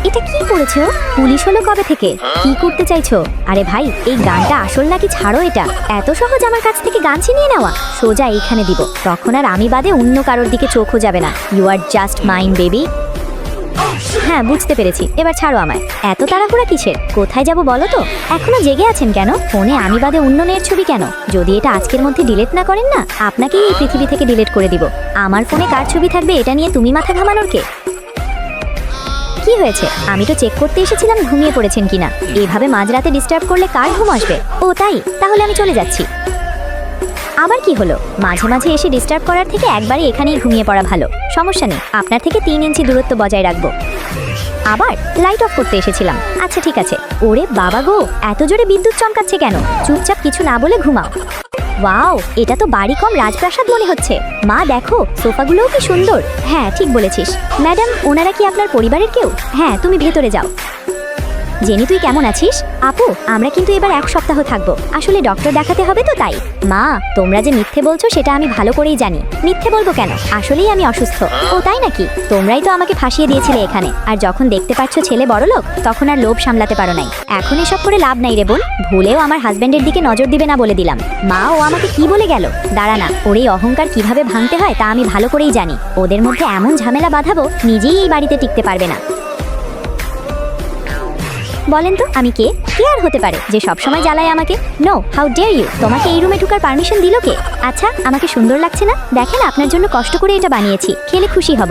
এটা কি করেছো? পুলিশ হলো কবে থেকে? কি করতে চাইছো? আরে ভাই, এই গানটা আসল নাকি ছাড়ো এটা। এত সহজ আমার কাছ থেকে গান ছিনিয়ে নেওয়া? সোজা এইখানে দিব, তখন আর আমি বাদে অন্য কারোর দিকে চোখও যাবে না। You are just mine baby. হ্যাঁ, বুঝতে পেরেছি, এবার ছাড়ো আমায়। এত তাড়াহুড়া কিসের? কোথায় যাব বলো তো? এখনো জেগে আছেন কেন? ফোনে আমি বাদে অন্য মেয়ের ছবি কেন? যদি এটা আজকের মধ্যে ডিলিট না করেন না, আপনাকেই এই পৃথিবী থেকে ডিলিট করে দিব। আমার ফোনে কার ছবি থাকবে এটা নিয়ে তুমি মাথা ঘামানোর কে? কি হয়েছে? আমি তো চেক করতে এসেছিলাম ঘুমিয়ে পড়েছেন কিনা। এইভাবে মাঝরাতে ডিস্টার্ব করলে কার ঘুম আসবে? ও তাই, তাহলে আমি চলে যাচ্ছি। আবার কি হলো? মাঝে মাঝে এসে ডিস্টার্ব করার থেকে একবারই এখানেই ঘুমিয়ে পড়া ভালো। সমস্যা নেই, আপনার থেকে 3 ইঞ্চি দূরত্ব বজায় রাখবো। আবার লাইট অফ করতে এসেছিলাম। আচ্ছা ঠিক আছে। ওরে বাবা গো, এত জোরে বিদ্যুৎ চমকাচ্ছে কেন? চুপচাপ কিছু না বলে ঘুমাও। ওয়াও, এটা তো বাড়ি কম রাজপ্রাসাদ মনে হচ্ছে। মা দেখো, সোফাগুলোও কি সুন্দর। হ্যাঁ ঠিক বলেছিস। ম্যাডাম, ওনারা কি আপনার পরিবারের কেউ? হ্যাঁ, তুমি ভেতরে যাও। জেনি, তুই কেমন আছিস? আপু, আমরা কিন্তু এবার 1 সপ্তাহ থাকবো। আসলে ডক্টর দেখাতে হবে তো তাই। মা, তোমরা যে মিথ্যে বলছো সেটা আমি ভালো করেই জানি। মিথ্যে বলবো কেন? আসলেই আমি অসুস্থ। ও তাই নাকি? তোমরাই তো আমাকে ফাঁসিয়ে দিয়েছিলে এখানে। আর যখন দেখতে পাচ্ছ ছেলে বড়লোক, তখন আর লোভ সামলাতে পারো নাই। এখন এসব করে লাভ নাই রে বোন। ভুলেও আমার হাজবেন্ডের দিকে নজর দিবে না বলে দিলাম। মা, ও আমাকে কি বলে গেল? দাঁড়া না, ওর এই অহংকার কিভাবে ভাঙতে হয় তা আমি ভালো করেই জানি। ওদের মধ্যে এমন ঝামেলা বাঁধাবো, নিজেই এই বাড়িতে টিকতে পারবে না। বলেন তো, আমি কে? কে আর হতে পারে যে সবসময় জ্বালায় আমাকে? No, how dare you! তোমাকে এই রুমে ঢোকার পারমিশন দিল কে? আচ্ছা, আমাকে সুন্দর লাগছে না? দেখেন, আপনার জন্য কষ্ট করে এটা বানিয়েছি, খেলে খুশি হব।